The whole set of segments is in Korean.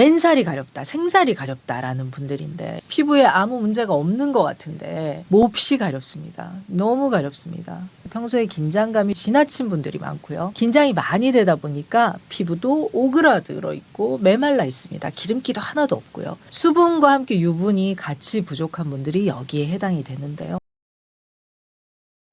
맨살이 가렵다, 생살이 가렵다라는 분들인데 피부에 아무 문제가 없는 것 같은데 몹시 가렵습니다. 너무 가렵습니다. 평소에 긴장감이 지나친 분들이 많고요. 긴장이 많이 되다 보니까 피부도 오그라들어 있고 메말라 있습니다. 기름기도 하나도 없고요. 수분과 함께 유분이 같이 부족한 분들이 여기에 해당이 되는데요.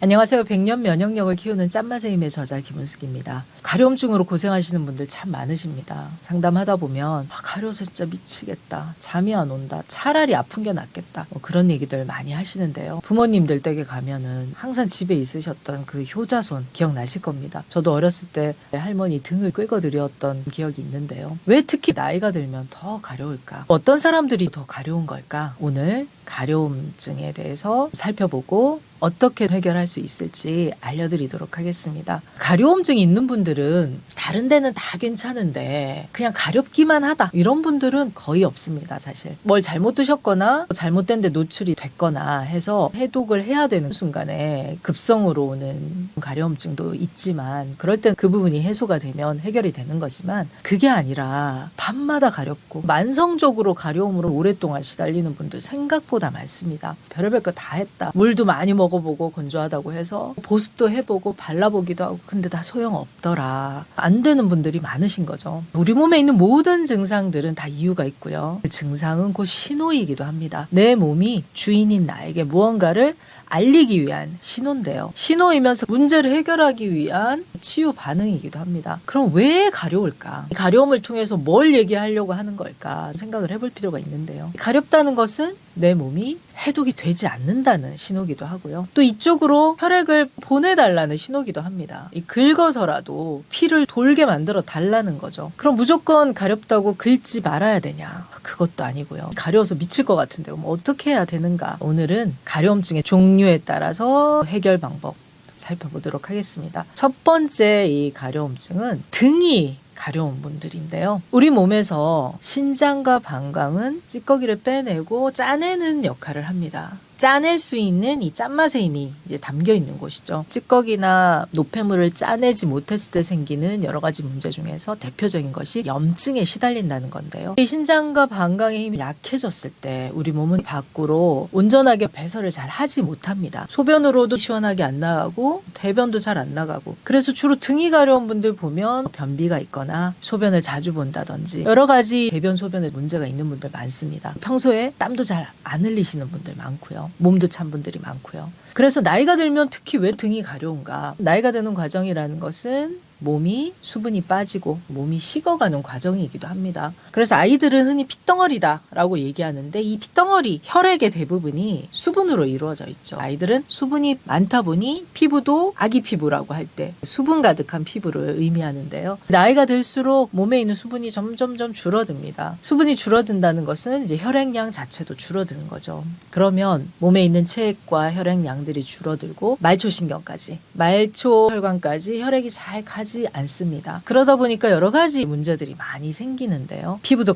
안녕하세요. 100년 면역력을 키우는 짠맛의 힘의 저자 김은숙입니다. 가려움증으로 고생하시는 분들 참 많으십니다. 상담하다 보면 가려워서 진짜 미치겠다. 잠이 안 온다. 차라리 아픈 게 낫겠다. 그런 얘기들 많이 하시는데요. 부모님들 댁에 가면은 항상 집에 있으셨던 그 효자손 기억나실 겁니다. 저도 어렸을 때 할머니 등을 끌어드렸던 기억이 있는데요. 왜 특히 나이가 들면 더 가려울까? 어떤 사람들이 더 가려운 걸까? 오늘 가려움증에 대해서 살펴보고 어떻게 해결할 수 있을지 알려드리도록 하겠습니다. 가려움증이 있는 분들은 다른 데는 다 괜찮은데 그냥 가렵기만 하다 이런 분들은 거의 없습니다. 사실 뭘 잘못 드셨거나 잘못된 데 노출이 됐거나 해서 해독을 해야 되는 순간에 급성으로 오는 가려움증도 있지만 그럴 땐 그 부분이 해소가 되면 해결이 되는 거지만 그게 아니라 밤마다 가렵고 만성적으로 가려움으로 오랫동안 시달리는 분들 생각보다 많습니다. 별의별 거 다 했다. 물도 많이 먹어보고 건조하다고 해서 보습도 해보고 발라보기도 하고 근데 다 소용없더라. 안 되는 분들이 많으신 거죠. 우리 몸에 있는 모든 증상들은 다 이유가 있고요. 그 증상은 곧 신호이기도 합니다. 내 몸이 주인인 나에게 무언가를 알리기 위한 신호인데요. 신호이면서 문제를 해결하기 위한 치유 반응이기도 합니다. 그럼 왜 가려울까? 가려움을 통해서 뭘 얘기하려고 하는 걸까 생각을 해볼 필요가 있는데요. 가렵다는 것은 내 몸이 해독이 되지 않는다는 신호기도 하고요. 또 이쪽으로 혈액을 보내달라는 신호기도 합니다. 긁어서라도 피를 돌게 만들어 달라는 거죠. 그럼 무조건 가렵다고 긁지 말아야 되냐? 그것도 아니고요. 가려워서 미칠 것 같은데 뭐 어떻게 해야 되는가? 오늘은 가려움증의 종류에 따라서 해결 방법 살펴보도록 하겠습니다. 첫 번째 이 가려움증은 등이 가려운 분들인데요. 우리 몸에서 신장과 방광은 찌꺼기를 빼내고 짜내는 역할을 합니다. 짜낼 수 있는 이 짠맛의 힘이 이제 담겨 있는 곳이죠. 찌꺼기나 노폐물을 짜내지 못했을 때 생기는 여러 가지 문제 중에서 대표적인 것이 염증에 시달린다는 건데요. 이 신장과 방광의 힘이 약해졌을 때 우리 몸은 밖으로 온전하게 배설을 잘 하지 못합니다. 소변으로도 시원하게 안 나가고 대변도 잘 안 나가고 그래서 주로 등이 가려운 분들 보면 변비가 있거나 소변을 자주 본다든지 여러 가지 대변 소변에 문제가 있는 분들 많습니다. 평소에 땀도 잘 안 흘리시는 분들 많고요. 몸도 찬 분들이 많고요. 그래서 나이가 들면 특히 왜 등이 가려운가? 나이가 드는 과정이라는 것은 몸이 수분이 빠지고 몸이 식어가는 과정이기도 합니다. 그래서 아이들은 흔히 핏덩어리다라고 얘기하는데 이 핏덩어리 혈액의 대부분이 수분으로 이루어져 있죠. 아이들은 수분이 많다 보니 피부도 아기 피부라고 할 때 수분 가득한 피부를 의미하는데요. 나이가 들수록 몸에 있는 수분이 점점점 줄어듭니다. 수분이 줄어든다는 것은 이제 혈액량 자체도 줄어드는 거죠. 그러면 몸에 있는 체액과 혈액량들이 줄어들고 말초신경까지 말초 혈관까지 혈액이 잘 가지 않습니다. 그러다 보니까 여러 가지 문제들이 많이 생기는데요. 피부도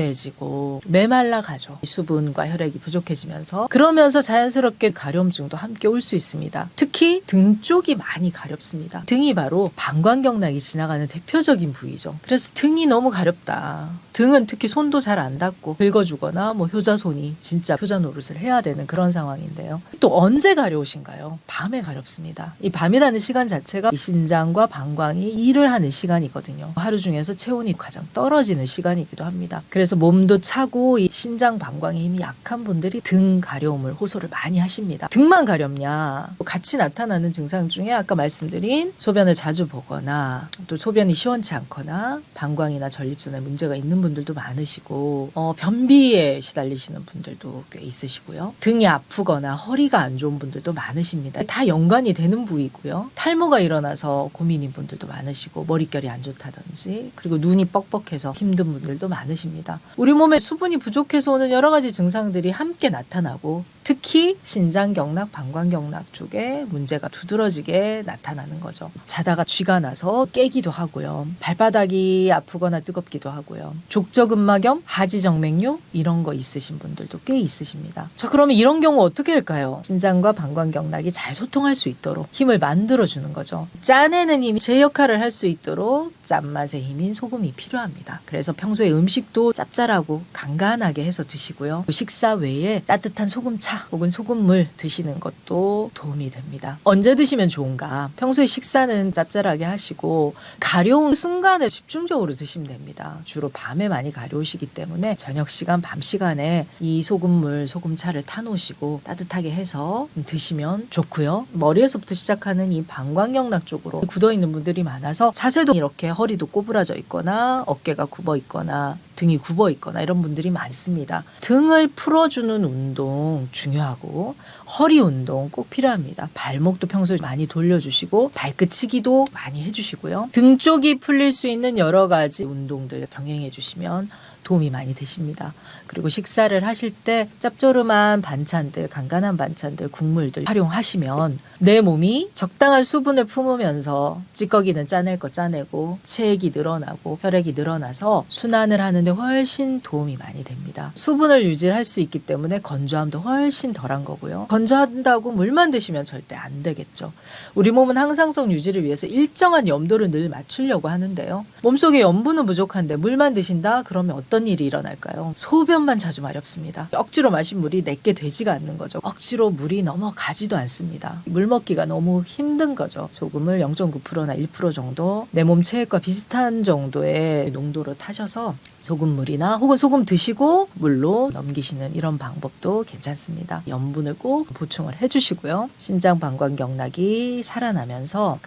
건조해지고 메말라 가죠. 수분과 혈액이 부족해지면서 그러면서 자연스럽게 가려움증도 함께 올 수 있습니다. 특히 등 쪽이 많이 가렵습니다. 등이 바로 방광경락이 지나가는 대표적인 부위죠. 그래서 등이 너무 가렵다. 등은 특히 손도 잘 안 닿고 긁어주거나 뭐 효자손이 진짜 효자 노릇을 해야 되는 그런 상황인데요. 또 언제 가려우신가요? 밤에 가렵습니다. 이 밤이라는 시간 자체가 이 신장과 방광이 일을 하는 시간이거든요. 하루 중에서 체온이 가장 떨어지는 시간이기도 합니다. 그래서 몸도 차고 이 신장 방광의 힘이 약한 분들이 등 가려움을 호소를 많이 하십니다. 등만 가렵냐? 같이 나타나는 증상 중에 아까 말씀드린 소변을 자주 보거나 또 소변이 시원치 않거나 방광이나 전립선에 문제가 있는 분들도 많으시고 변비에 시달리시는 분들도 꽤 있으시고요. 등이 아프거나 허리가 안 좋은 분들도 많으십니다. 다 연관이 되는 부위고요. 탈모가 일어나서 고민인 분들도 많으시고 머릿결이 안 좋다든지 그리고 눈이 뻑뻑해서 힘든 분들도 많으십니다. 우리 몸에 수분이 부족해서 오는 여러 가지 증상들이 함께 나타나고 특히 신장경락, 방광경락 쪽에 문제가 두드러지게 나타나는 거죠. 자다가 쥐가 나서 깨기도 하고요. 발바닥이 아프거나 뜨겁기도 하고요. 족저근막염, 하지정맥류 이런 거 있으신 분들도 꽤 있으십니다. 자, 그러면 이런 경우 어떻게 할까요? 신장과 방광경락이 잘 소통할 수 있도록 힘을 만들어주는 거죠. 짜내는 힘이 제 역할을 할 수 있도록 짠맛의 힘인 소금이 필요합니다. 그래서 평소에 음식도 짭짤하고 간간하게 해서 드시고요. 식사 외에 따뜻한 소금차 혹은 소금물 드시는 것도 도움이 됩니다. 언제 드시면 좋은가? 평소에 식사는 짭짤하게 하시고 가려운 순간에 집중적으로 드시면 됩니다. 주로 밤에 많이 가려우시기 때문에 저녁 시간, 밤 시간에 이 소금물, 소금차를 타놓으시고 따뜻하게 해서 드시면 좋고요. 머리에서부터 시작하는 이 방광경락 쪽으로 굳어있는 분들이 많아서 자세도 이렇게 허리도 꼬부라져 있거나 어깨가 굽어 있거나 등이 굽어 있거나 이런 분들이 많습니다. 등을 풀어주는 운동 중요하고 허리 운동 꼭 필요합니다. 발목도 평소에 많이 돌려주시고 발끝치기도 많이 해주시고요. 등 쪽이 풀릴 수 있는 여러 가지 운동들 병행해 주시면 도움이 많이 되십니다. 그리고 식사를 하실 때 짭조름한 반찬들, 간간한 반찬들, 국물들 활용하시면 내 몸이 적당한 수분을 품으면서 찌꺼기는 짜낼 거 짜내고 체액이 늘어나고 혈액이 늘어나서 순환을 하는데 훨씬 도움이 많이 됩니다. 수분을 유지할 수 있기 때문에 건조함도 훨씬 덜한 거고요. 건조한다고 물만 드시면 절대 안 되겠죠. 우리 몸은 항상성 유지를 위해서 일정한 염도를 늘 맞추려고 하는데요. 몸속에 염분은 부족한데 물만 드신다? 그러면 어떤 일이 일어날까요? 소변만 자주 마렵습니다. 억지로 마신 물이 내게 되지가 않는 거죠. 억지로 물이 넘어가지도 않습니다. 물 먹기가 너무 힘든 거죠. 소금을 0.9%나 1% 정도 내 몸 체액과 비슷한 정도의 농도로 타셔서 소금물이나 혹은 소금 드시고 물로 넘기시는 이런 방법도 괜찮습니다. 염분을 꼭 보충을 해주시고요. 신장 방광경락이 살아나면서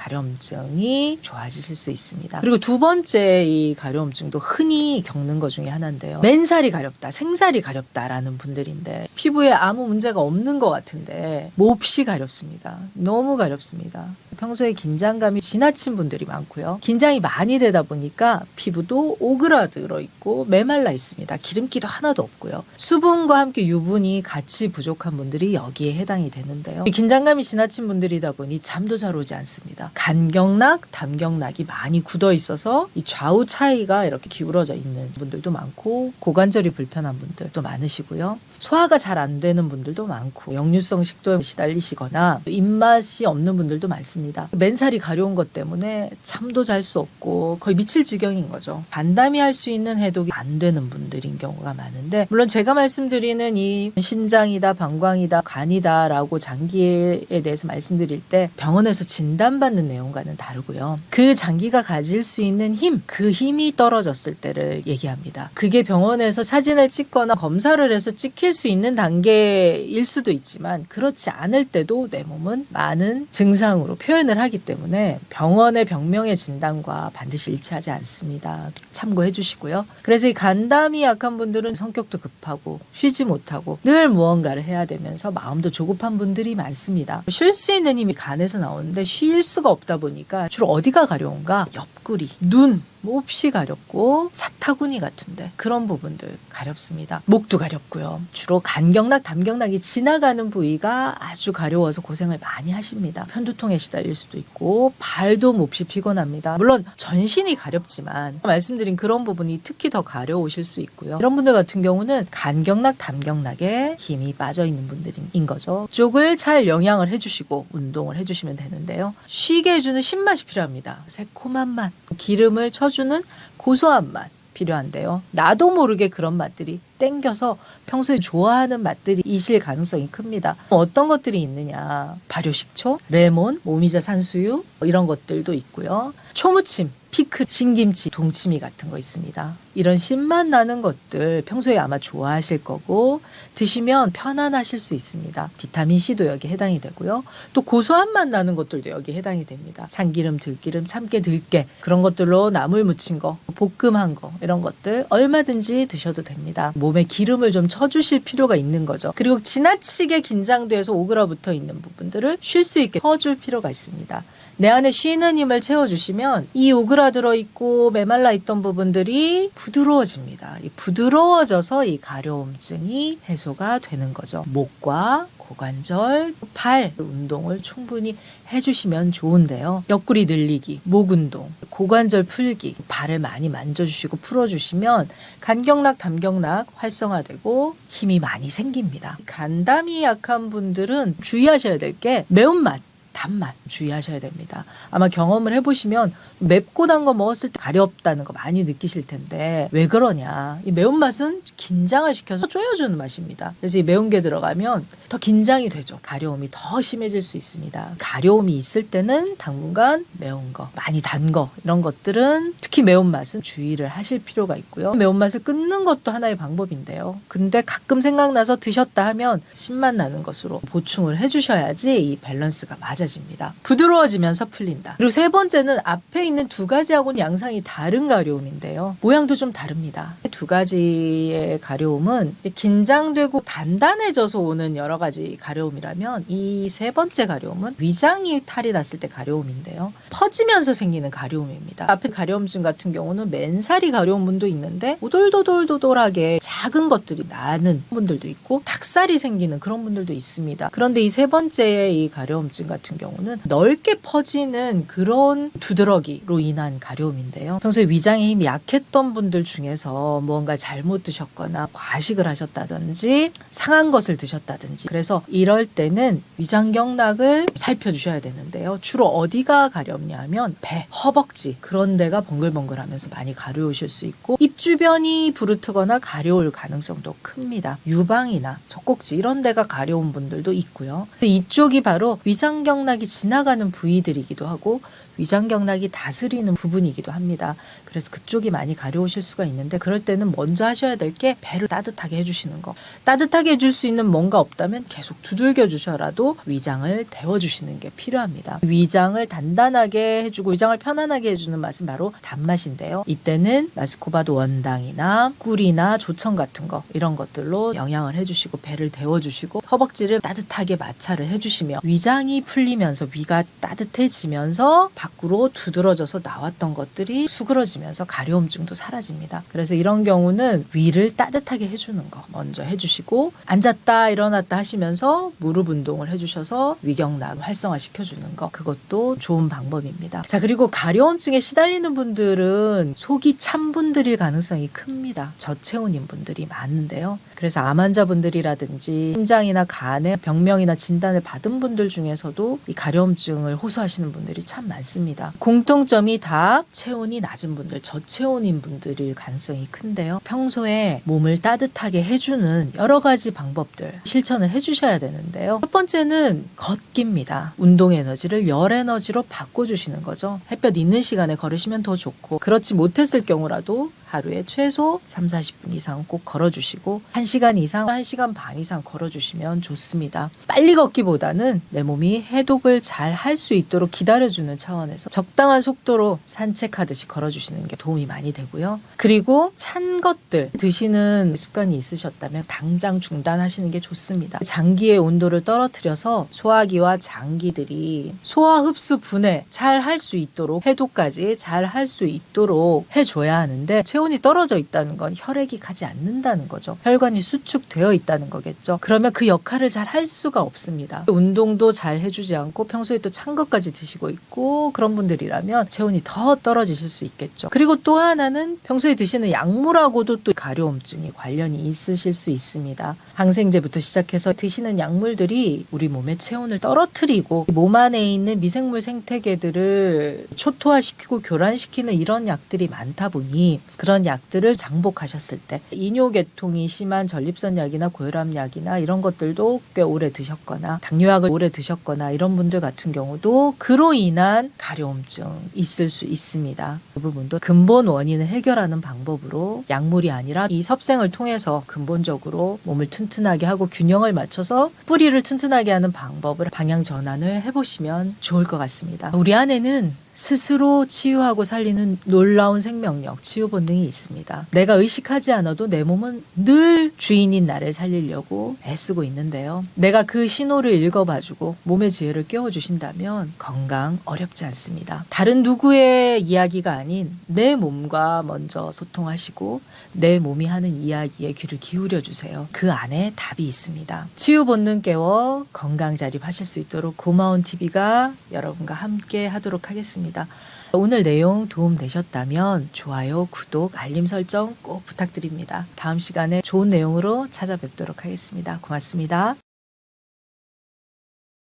가려움증이 좋아지실 수 있습니다. 그리고 두 번째 이 가려움증도 흔히 겪는 것 중에 하나인데요. 맨살이 가렵다, 생살이 가렵다라는 분들인데 피부에 아무 문제가 없는 것 같은데 몹시 가렵습니다. 너무 가렵습니다. 평소에 긴장감이 지나친 분들이 많고요. 긴장이 많이 되다 보니까 피부도 오그라들어 있고 메말라 있습니다. 기름기도 하나도 없고요. 수분과 함께 유분이 같이 부족한 분들이 여기에 해당이 되는데요. 긴장감이 지나친 분들이다 보니 잠도 잘 오지 않습니다. 간경락, 담경락이 많이 굳어 있어서 이 좌우 차이가 이렇게 기울어져 있는 분들도 많고 고관절이 불편한 분들도 많으시고요. 소화가 잘 안 되는 분들도 많고 역류성 식도염에 시달리시거나 입맛이 없는 분들도 많습니다. 맨살이 가려운 것 때문에 잠도 잘 수 없고 거의 미칠 지경인 거죠. 간담이 할 수 있는 해독이 안 되는 분들인 경우가 많은데 물론 제가 말씀드리는 이 신장이다, 방광이다, 간이다 라고 장기에 대해서 말씀드릴 때 병원에서 진단받는 내용과는 다르고요. 그 장기가 가질 수 있는 힘, 그 힘이 떨어졌을 때를 얘기합니다. 그게 병원에서 사진을 찍거나 검사를 해서 찍힐 수 있는 단계일 수도 있지만 그렇지 않을 때도 내 몸은 많은 증상으로 표현을 하기 때문에 병원의 병명의 진단과 반드시 일치하지 않습니다. 참고해 주시고요. 그래서 이 간담이 약한 분들은 성격도 급하고 쉬지 못하고 늘 무언가를 해야 되면서 마음도 조급한 분들이 많습니다. 쉴 수 있는 힘이 간에서 나오는데 쉴 수가 없다 보니까 주로 어디가 가려운가? 옆구리, 눈, 몹시 가렵고 사타구니 같은데 그런 부분들 가렵습니다. 목도 가렵고요. 주로 간경락, 담경락이 지나가는 부위가 아주 가려워서 고생을 많이 하십니다. 편두통에 시달릴 수도 있고 발도 몹시 피곤합니다. 물론 전신이 가렵지만 말씀드린 그런 부분이 특히 더 가려우실 수 있고요. 이런 분들 같은 경우는 간경락, 담경락에 힘이 빠져있는 분들인 거죠. 쪽을 잘 영양을 해주시고 운동을 해주시면 되는데요. 쉬게 해주는 신맛이 필요합니다. 새콤한 맛, 기름을 쳐주는 고소한 맛 필요한데요. 나도 모르게 그런 맛들이 땡겨서 평소에 좋아하는 맛들이 이실 가능성이 큽니다. 어떤 것들이 있느냐? 발효식초, 레몬, 오미자 산수유 이런 것들도 있고요. 초무침, 피클, 신김치, 동치미 같은 거 있습니다. 이런 신맛 나는 것들 평소에 아마 좋아하실 거고 드시면 편안하실 수 있습니다. 비타민C도 여기 해당이 되고요. 또 고소한 맛 나는 것들도 여기 해당이 됩니다. 참기름, 들기름, 참깨, 들깨 그런 것들로 나물 무친 거, 볶음한 거 이런 것들 얼마든지 드셔도 됩니다. 몸에 기름을 좀 쳐주실 필요가 있는 거죠. 그리고 지나치게 긴장돼서 오그라붙어 있는 부분들을 쉴 수 있게 퍼줄 필요가 있습니다. 내 안에 쉬는 힘을 채워주시면 이 오그라들어 있고 메말라 있던 부분들이 부드러워집니다. 이 부드러워져서 이 가려움증이 해소가 되는 거죠. 목과 고관절, 팔 운동을 충분히 해주시면 좋은데요. 옆구리 늘리기, 목 운동, 고관절 풀기, 발을 많이 만져주시고 풀어주시면 간경락, 담경락 활성화되고 힘이 많이 생깁니다. 간담이 약한 분들은 주의하셔야 될 게 매운맛, 단맛 주의하셔야 됩니다. 아마 경험을 해보시면 맵고 단 거 먹었을 때 가렵다는 거 많이 느끼실 텐데 왜 그러냐. 이 매운맛은 긴장을 시켜서 쪼여주는 맛입니다. 그래서 이 매운 게 들어가면 더 긴장이 되죠. 가려움이 더 심해질 수 있습니다. 가려움이 있을 때는 당분간 매운 거, 많이 단 거 이런 것들은 특히 매운맛은 주의를 하실 필요가 있고요. 매운맛을 끊는 것도 하나의 방법인데요. 근데 가끔 생각나서 드셨다 하면 신맛 나는 것으로 보충을 해주셔야지 이 밸런스가 맞아집니다. 부드러워지면서 풀린다. 그리고 세 번째는 앞에 있는 두 가지하고는 양상이 다른 가려움인데요. 모양도 좀 다릅니다. 두 가지의 가려움은 이제 긴장되고 단단해져서 오는 여러 가지 가려움이라면 이 세 번째 가려움은 위장이 탈이 났을 때 가려움인데요. 퍼지면서 생기는 가려움입니다. 앞에 가려움증 같은 경우는 맨살이 가려운 분도 있는데 오돌도돌도돌하게 작은 것들이 나는 분들도 있고 닭살이 생기는 그런 분들도 있습니다. 그런데 이 세 번째의 이 가려움증 같은 경우는 넓게 퍼지는 그런 두드러기로 인한 가려움인데요. 평소에 위장의 힘이 약했던 분들 중에서 무언가 잘못 드셨거나 과식을 하셨다든지 상한 것을 드셨다든지 그래서 이럴 때는 위장경락을 살펴주셔야 되는데요. 주로 어디가 가렵냐 하면 배, 허벅지 그런 데가 번글번글하면서 많이 가려우실 수 있고 입 주변이 부르트거나 가려울 가능성도 큽니다. 유방이나 젖꼭지 이런 데가 가려운 분들도 있고요. 이쪽이 바로 위장경락이 지나가는 부위들이기도 하고 위장경락이 다스리는 부분이기도 합니다. 그래서 그쪽이 많이 가려우실 수가 있는데 그럴 때는 먼저 하셔야 될 게 배를 따뜻하게 해주시는 거. 따뜻하게 해줄 수 있는 뭔가 없다면 계속 두들겨 주셔라도 위장을 데워주시는 게 필요합니다. 위장을 단단하게 해주고 위장을 편안하게 해주는 맛은 바로 단맛인데요. 이때는 마스코바도 원당이나 꿀이나 조청 같은 거 이런 것들로 영양을 해주시고 배를 데워주시고 허벅지를 따뜻하게 마찰을 해주시며 위장이 풀리면서 위가 따뜻해지면서 밖으로 두드러져서 나왔던 것들이 수그러지면서 가려움증도 사라집니다. 그래서 이런 경우는 위를 따뜻하게 해주는 거 먼저 해주시고 앉았다 일어났다 하시면서 무릎 운동을 해주셔서 위경락 활성화시켜주는 거 그것도 좋은 방법입니다. 자 그리고 가려움증에 시달리는 분들은 속이 찬 분들일 가능성이 큽니다. 저체온인 분들이 많은데요. 그래서 암 환자분들이라든지 심장이나 간에 병명이나 진단을 받은 분들 중에서도 이 가려움증을 호소하시는 분들이 참 많습니다. 공통점이 다 체온이 낮은 분들, 저체온인 분들일 가능성이 큰데요. 평소에 몸을 따뜻하게 해주는 여러 가지 방법들 실천을 해주셔야 되는데요. 첫 번째는 걷기입니다. 운동 에너지를 열 에너지로 바꿔주시는 거죠. 햇볕 있는 시간에 걸으시면 더 좋고 그렇지 못했을 경우라도 하루에 최소 30-40분 이상 꼭 걸어주시고 1시간 이상, 1시간 반 이상 걸어주시면 좋습니다. 빨리 걷기보다는 내 몸이 해독을 잘 할 수 있도록 기다려주는 차원에서 적당한 속도로 산책하듯이 걸어주시는 게 도움이 많이 되고요. 그리고 찬 것들 드시는 습관이 있으셨다면 당장 중단하시는 게 좋습니다. 장기의 온도를 떨어뜨려서 소화기와 장기들이 소화 흡수 분해 잘 할 수 있도록 해독까지 잘 할 수 있도록 해줘야 하는데 체온이 떨어져 있다는 건 혈액이 가지 않는다는 거죠. 혈관이 수축되어 있다는 거겠죠. 그러면 그 역할을 잘 할 수가 없습니다. 운동도 잘 해주지 않고 평소에 또 찬 것까지 드시고 있고 그런 분들이라면 체온이 더 떨어지실 수 있겠죠. 그리고 또 하나는 평소에 드시는 약물하고도 또 가려움증이 관련이 있으실 수 있습니다. 항생제부터 시작해서 드시는 약물들이 우리 몸의 체온을 떨어뜨리고 몸 안에 있는 미생물 생태계들을 초토화시키고 교란시키는 이런 약들이 많다 보니 그런 약들을 장복하셨을 때 이뇨계통이 심한 전립선 약이나 고혈압 약이나 이런 것들도 꽤 오래 드셨거나 당뇨약을 오래 드셨거나 이런 분들 같은 경우도 그로 인한 가려움증 있을 수 있습니다. 그 부분도 근본 원인을 해결하는 방법으로 약물이 아니라 이 섭생을 통해서 근본적으로 몸을 튼튼하게 하고 균형을 맞춰서 뿌리를 튼튼하게 하는 방법을 방향 전환을 해보시면 좋을 것 같습니다. 우리 안에는 스스로 치유하고 살리는 놀라운 생명력, 치유 본능이 있습니다. 내가 의식하지 않아도 내 몸은 늘 주인인 나를 살리려고 애쓰고 있는데요. 내가 그 신호를 읽어봐주고 몸의 지혜를 깨워주신다면 건강 어렵지 않습니다. 다른 누구의 이야기가 아닌 내 몸과 먼저 소통하시고 내 몸이 하는 이야기에 귀를 기울여 주세요. 그 안에 답이 있습니다. 치유 본능 깨워 건강 자립하실 수 있도록 고마운 TV가 여러분과 함께 하도록 하겠습니다. 오늘 내용 도움 되셨다면 좋아요, 구독, 알림 설정 꼭 부탁드립니다. 다음 시간에 좋은 내용으로 찾아뵙도록 하겠습니다. 고맙습니다.